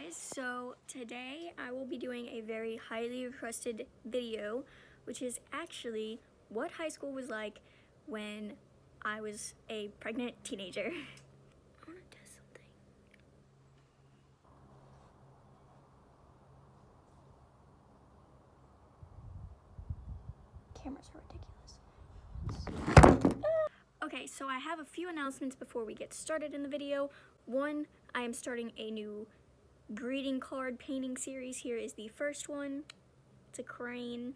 guys, so today I will be doing a very highly requested video, which is actually what high school was like when I was a pregnant teenager. I want to test something. Cameras are ridiculous. Okay, so I have a few announcements before we get started in the video. One, I am starting a new greeting card painting series. Here is the first one. It's a crane.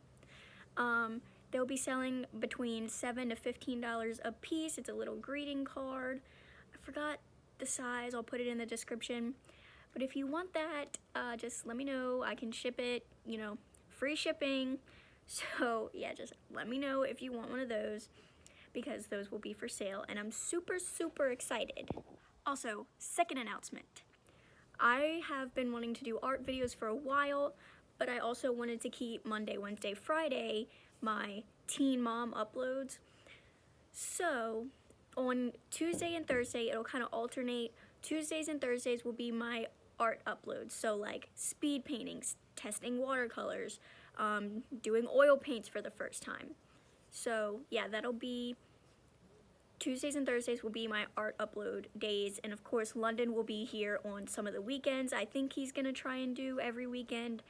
They'll be selling between $7 to $15 a piece. It's a little greeting card. I forgot the size. I'll put it in the description. But if you want that, just let me know. I can ship it, free shipping. So yeah, just let me know if you want one of those, because those will be for sale and I'm super, super excited. Also, second announcement. I have been wanting to do art videos for a while, but I also wanted to keep Monday, Wednesday, Friday my teen mom uploads. So on Tuesday and Thursday, it'll kind of alternate. Tuesdays and Thursdays will be my art uploads. So like speed paintings, testing watercolors, doing oil paints for the first time. So yeah, that'll be Tuesdays and Thursdays will be my art upload days, and of course London will be here on some of the weekends. I think he's gonna try and do every weekend,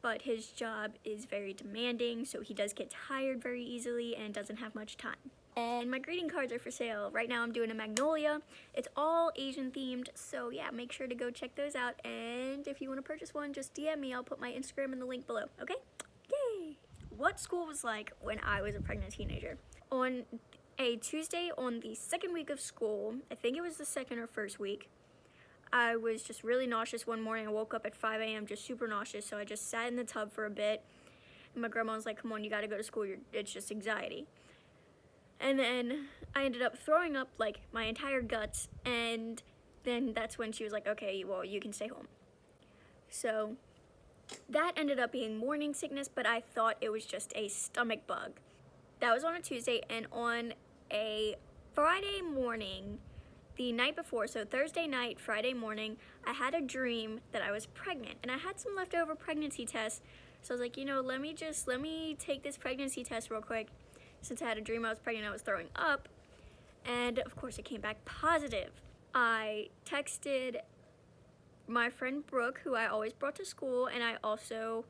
but his job is very demanding, so he does get tired very easily and doesn't have much time. And my greeting cards are for sale. Right now I'm doing a magnolia. It's all Asian themed, so yeah, make sure to go check those out, and if you want to purchase one, just DM me. I'll put my Instagram in the link below, okay? Yay! What school was like when I was a pregnant teenager. On a Tuesday on the second week of school, I think it was the second or first week, I was just really nauseous one morning. I woke up at 5 a.m. just super nauseous, so I just sat in the tub for a bit, and my grandma was like, come on, you gotta go to school, it's just anxiety. And then I ended up throwing up like my entire guts, and then that's when she was like, okay, well, you can stay home. So that ended up being morning sickness, but I thought it was just a stomach bug. That was on a Tuesday, and on a Friday morning, the night before, so Thursday night, Friday morning, I had a dream that I was pregnant, and I had some leftover pregnancy tests, so I was like, let me take this pregnancy test real quick. Since I had a dream I was pregnant, I was throwing up, and of course it came back positive. I texted my friend Brooke, who I always brought to school, and I also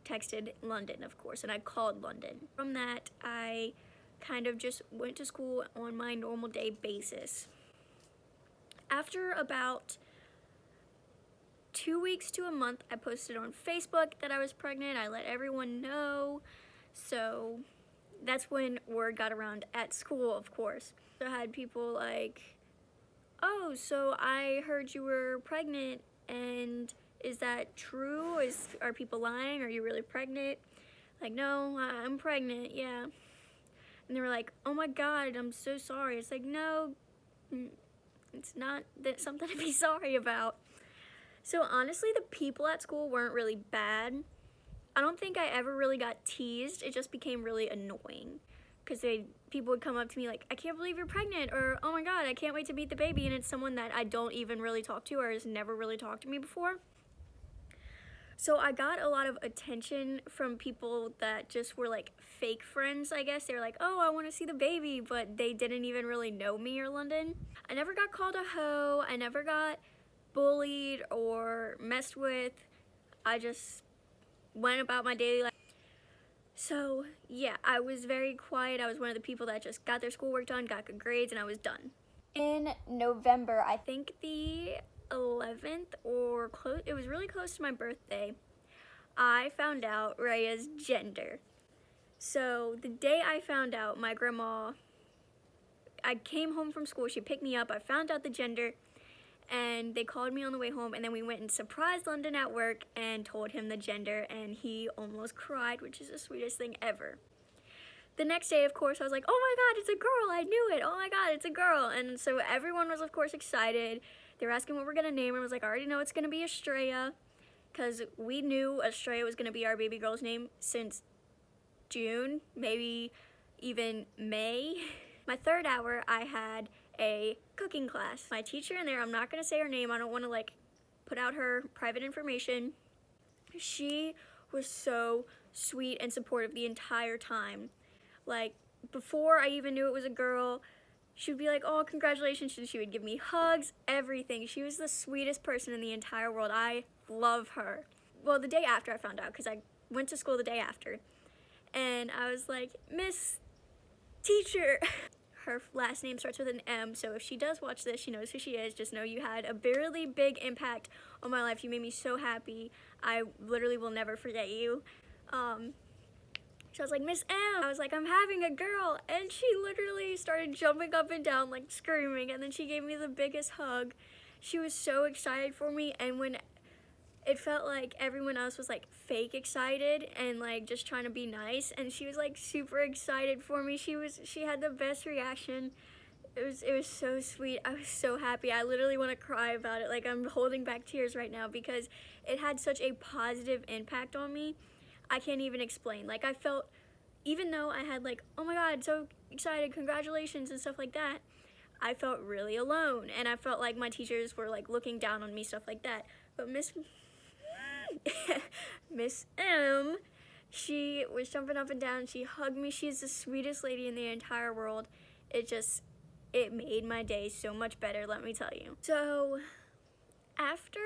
texted London, of course, and I called London. From that, I kind of just went to school on my normal day basis. After about 2 weeks to a month, I posted on Facebook that I was pregnant. I let everyone know. So that's when word got around at school, of course. So I had people like, oh, so I heard you were pregnant, and is that true? Are people lying? Are you really pregnant? Like, no, I'm pregnant, yeah. And they were like, oh my God, I'm so sorry. It's like, no, it's not something to be sorry about. So honestly, the people at school weren't really bad. I don't think I ever really got teased. It just became really annoying, because people would come up to me like, I can't believe you're pregnant, or oh my God, I can't wait to meet the baby, and it's someone that I don't even really talk to or has never really talked to me before. So I got a lot of attention from people that just were like fake friends, I guess. They were like, oh, I want to see the baby, but they didn't even really know me or London. I never got called a hoe. I never got bullied or messed with. I just went about my daily life. So yeah, I was very quiet. I was one of the people that just got their schoolwork done, got good grades, and I was done. In November, I think the 11th or close, it was really close to my birthday, I found out Raya's gender. So the day I found out, my grandma, I came home from school, she picked me up, I found out the gender, and they called me on the way home, and then we went and surprised London at work and told him the gender, and he almost cried, which is the sweetest thing ever. The next day, of course, I was like, oh my God, it's a girl, I knew it, oh my God, it's a girl. And so everyone was, of course, excited. They were asking what we're gonna name her. I was like, I already know it's gonna be Estrella, because we knew Estrella was gonna be our baby girl's name since June, maybe even May. My third hour, I had a cooking class. My teacher in there, I'm not gonna say her name, I don't wanna put out her private information. She was so sweet and supportive the entire time. Like, before I even knew it was a girl, she would be like, oh, congratulations. She would give me hugs, everything. She was the sweetest person in the entire world. I love her. Well, the day after I found out, because I went to school the day after, and I was like, Miss Teacher. Her last name starts with an M, so if she does watch this, she knows who she is. Just know you had a really big impact on my life. You made me so happy. I literally will never forget you. So I was like, Miss M. I was like, I'm having a girl. And she literally started jumping up and down, like screaming. And then she gave me the biggest hug. She was so excited for me. And when it felt like everyone else was like fake excited and like just trying to be nice, and she was like super excited for me. She had the best reaction. It was so sweet. I was so happy. I literally want to cry about it. Like, I'm holding back tears right now because it had such a positive impact on me. I can't even explain. Like, I felt, even though I had like, oh my God, so excited, congratulations and stuff like that, I felt really alone, and I felt like my teachers were like looking down on me, stuff like that. But Miss M, she was jumping up and down. She hugged me. She's the sweetest lady in the entire world. It made my day so much better, let me tell you. So after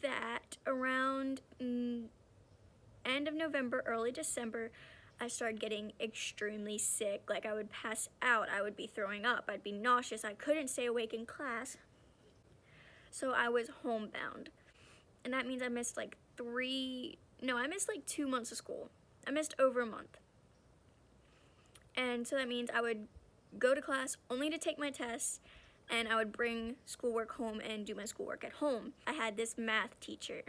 that, around end of November, early December, I started getting extremely sick. Like, I would pass out, I would be throwing up, I'd be nauseous, I couldn't stay awake in class. So I was homebound. And that means I missed like 2 months of school. I missed over a month. And so that means I would go to class only to take my tests, and I would bring schoolwork home and do my schoolwork at home. I had this math teacher.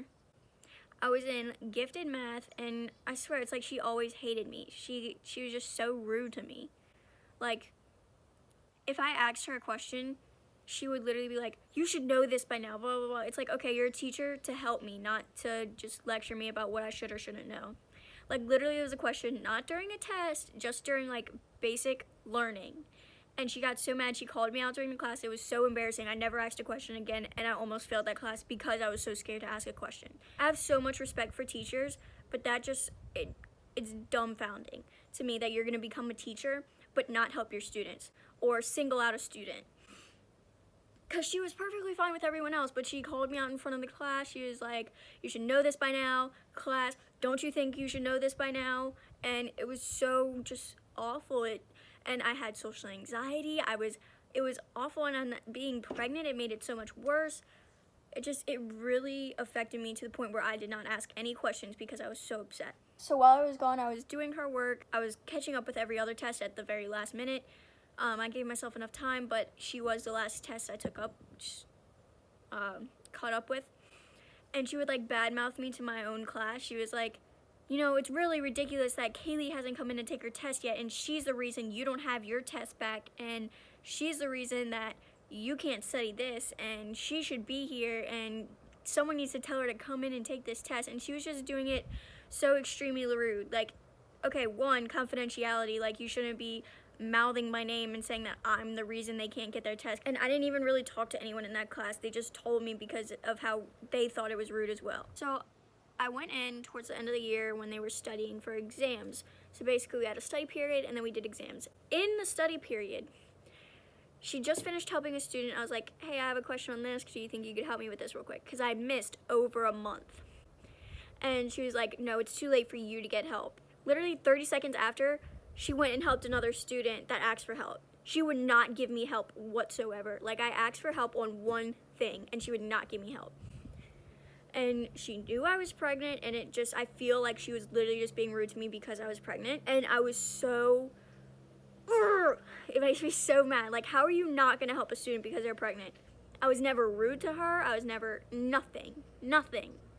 I was in gifted math, and I swear it's like she always hated me. She was just so rude to me. Like, if I asked her a question, she would literally be like, you should know this by now, blah, blah, blah. It's like, okay, you're a teacher to help me, not to just lecture me about what I should or shouldn't know. Like, literally, it was a question, not during a test, just during, like, basic learning. And she got so mad, she called me out during the class. It was so embarrassing. I never asked a question again, and I almost failed that class because I was so scared to ask a question. I have so much respect for teachers, but that just, it's dumbfounding to me that you're gonna become a teacher, but not help your students, or single out a student. Because she was perfectly fine with everyone else, but she called me out in front of the class. She was like, you should know this by now. Class, don't you think you should know this by now? And it was so just awful. And I had social anxiety. It was awful, and being pregnant, it made it so much worse. It really affected me to the point where I did not ask any questions because I was so upset. So while I was gone, I was doing her work. I was catching up with every other test at the very last minute. I gave myself enough time, but she was the last test I took up, caught up with. And she would like badmouth me to my own class. She was like, you know, it's really ridiculous that Kaylee hasn't come in to take her test yet, and she's the reason you don't have your test back, and she's the reason that you can't study this, and she should be here, and someone needs to tell her to come in and take this test. And she was just doing it so extremely rude. Like, okay, one, confidentiality, like, you shouldn't be mouthing my name and saying that I'm the reason they can't get their test. And I didn't even really talk to anyone in that class. They just told me because of how they thought it was rude as well. So I went in towards the end of the year when they were studying for exams. So basically we had a study period and then we did exams. In the study period, she just finished helping a student. I was like, hey, I have a question on this. Do you think you could help me with this real quick? Because I missed over a month. And she was like, no, it's too late for you to get help. Literally 30 seconds after, she went and helped another student that asked for help. She would not give me help whatsoever. Like, I asked for help on one thing, and she would not give me help. And she knew I was pregnant, and I feel like she was literally just being rude to me because I was pregnant. And I was so, it makes me so mad. Like, how are you not gonna help a student because they're pregnant? I was never rude to her. I was never, nothing.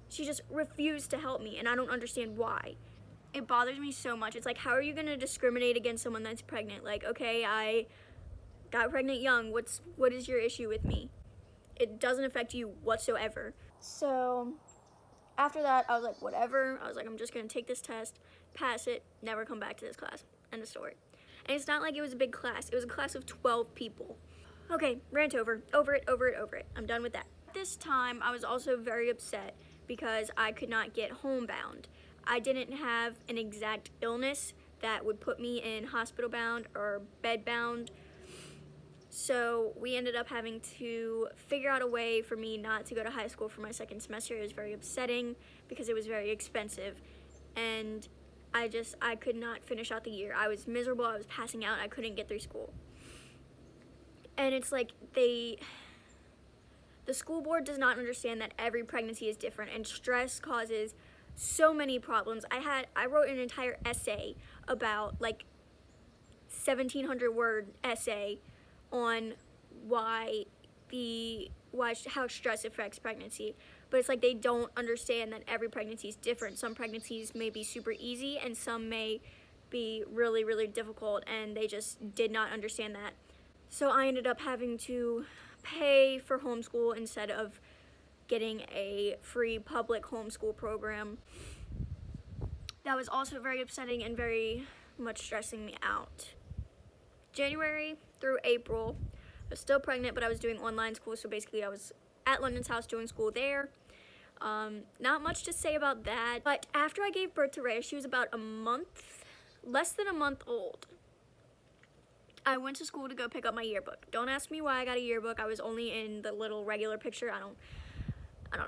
She just refused to help me, and I don't understand why. It bothers me so much. It's like, how are you gonna discriminate against someone that's pregnant? Like, okay, I got pregnant young. What is your issue with me? It doesn't affect you whatsoever. So after that, I was like, whatever. I was like, I'm just gonna take this test, pass it, never come back to this class. End of story. And it's not like it was a big class. It was a class of 12 people. Okay, rant over it. I'm done with that. this time, I was also very upset because I could not get homebound. I didn't have an exact illness that would put me in hospital bound or bed bound. So we ended up having to figure out a way for me not to go to high school for my second semester. It was very upsetting because it was very expensive. And I could not finish out the year. I was miserable, I was passing out, I couldn't get through school. And it's like the school board does not understand that every pregnancy is different, and stress causes so many problems. I wrote an entire essay about, like, 1,700 word essay on how stress affects pregnancy. But it's like they don't understand that every pregnancy is different. Some pregnancies may be super easy and some may be really, really difficult, and they just did not understand that. So I ended up having to pay for homeschool instead of getting a free public homeschool program. That was also very upsetting and very much stressing me out. January through April, I was still pregnant, but I was doing online school, so basically I was at London's house doing school there. Not much to say about that, but after I gave birth to Rhea, she was about less than a month old. I went to school to go pick up my yearbook. Don't ask me why I got a yearbook. I was only in the little regular picture. I don't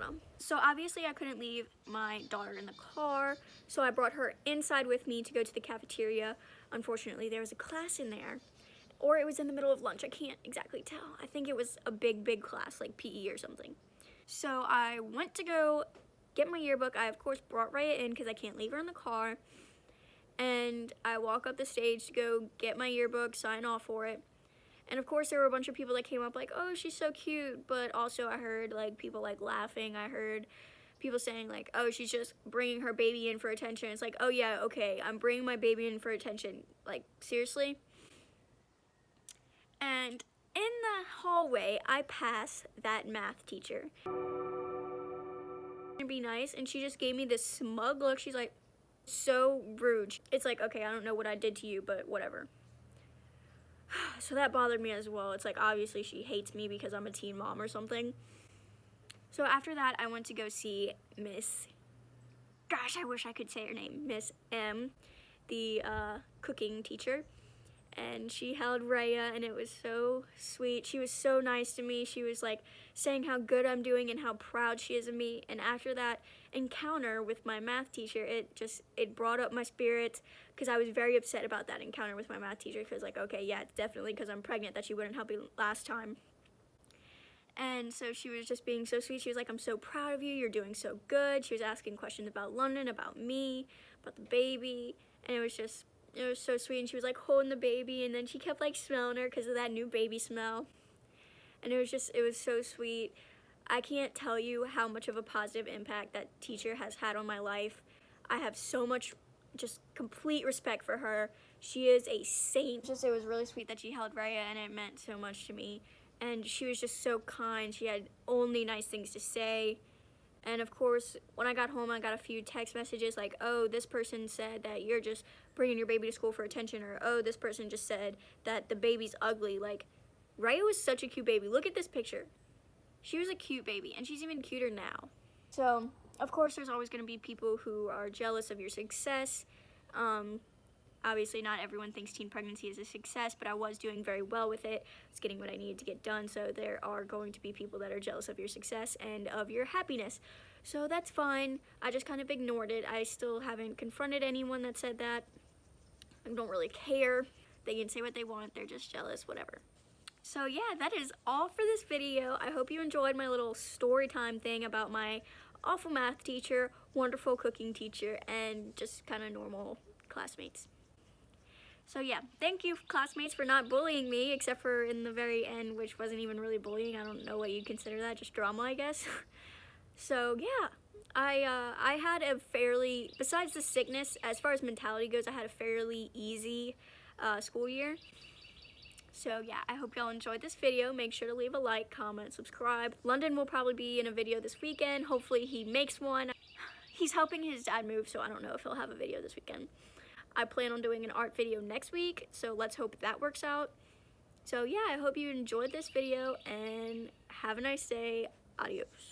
know. So obviously I couldn't leave my daughter in the car, so I brought her inside with me to go to the cafeteria. Unfortunately, there was a class in there, or it was in the middle of lunch. I can't exactly tell. I think it was a big class, like PE or something. So I went to go get my yearbook. I, of course, brought Rhea in because I can't leave her in the car. And I walk up the stage to go get my yearbook, sign off for it. And of course there were a bunch of people that came up like, oh, she's so cute. But also I heard like people like laughing. I heard people saying like, oh, she's just bringing her baby in for attention. It's like, oh yeah, okay, I'm bringing my baby in for attention. Like, seriously? And in the hallway, I pass that math teacher. And be nice, and she just gave me this smug look. She's like, so rude. It's like, okay, I don't know what I did to you, but whatever. So that bothered me as well. It's like, obviously she hates me because I'm a teen mom or something. So after that, I went to go see Miss, gosh, I wish I could say her name, Miss M, the cooking teacher. And she held Rhea, and it was so sweet. She was so nice to me. She was like saying how good I'm doing and how proud she is of me. And after that encounter with my math teacher, it brought up my spirits, because I was very upset about that encounter with my math teacher, because like, okay, yeah, it's definitely because I'm pregnant that she wouldn't help me last time. And so she was just being so sweet. She was like, I'm so proud of you. You're doing so good. She was asking questions about London, about me, about the baby, and it was so sweet. And she was like holding the baby, and then she kept like smelling her because of that new baby smell. And it was so sweet. I can't tell you how much of a positive impact that teacher has had on my life. I have so much just complete respect for her. She is a saint. It was really sweet that she held Rhea, and it meant so much to me. And she was just so kind. She had only nice things to say. And of course, when I got home, I got a few text messages like, oh, this person said that you're just bringing your baby to school for attention, or oh, this person just said that the baby's ugly. Like, Rhea was such a cute baby. Look at this picture. She was a cute baby, and she's even cuter now. So, of course, there's always going to be people who are jealous of your success. Obviously, not everyone thinks teen pregnancy is a success, but I was doing very well with it. I was getting what I needed to get done, so there are going to be people that are jealous of your success and of your happiness. So that's fine. I just kind of ignored it. I still haven't confronted anyone that said that. I don't really care. They can say what they want. They're just jealous, whatever. So yeah, that is all for this video. I hope you enjoyed my little story time thing about my awful math teacher, wonderful cooking teacher, and just kind of normal classmates. So yeah, thank you classmates for not bullying me, except for in the very end, which wasn't even really bullying. I don't know what you'd consider that, just drama, I guess. So yeah, I had a fairly, besides the sickness, as far as mentality goes, I had a fairly easy school year. So yeah, I hope y'all enjoyed this video. Make sure to leave a like, comment, subscribe. London will probably be in a video this weekend. Hopefully he makes one. He's helping his dad move, so I don't know if he'll have a video this weekend. I plan on doing an art video next week, so let's hope that works out. So yeah, I hope you enjoyed this video, and have a nice day. Adios.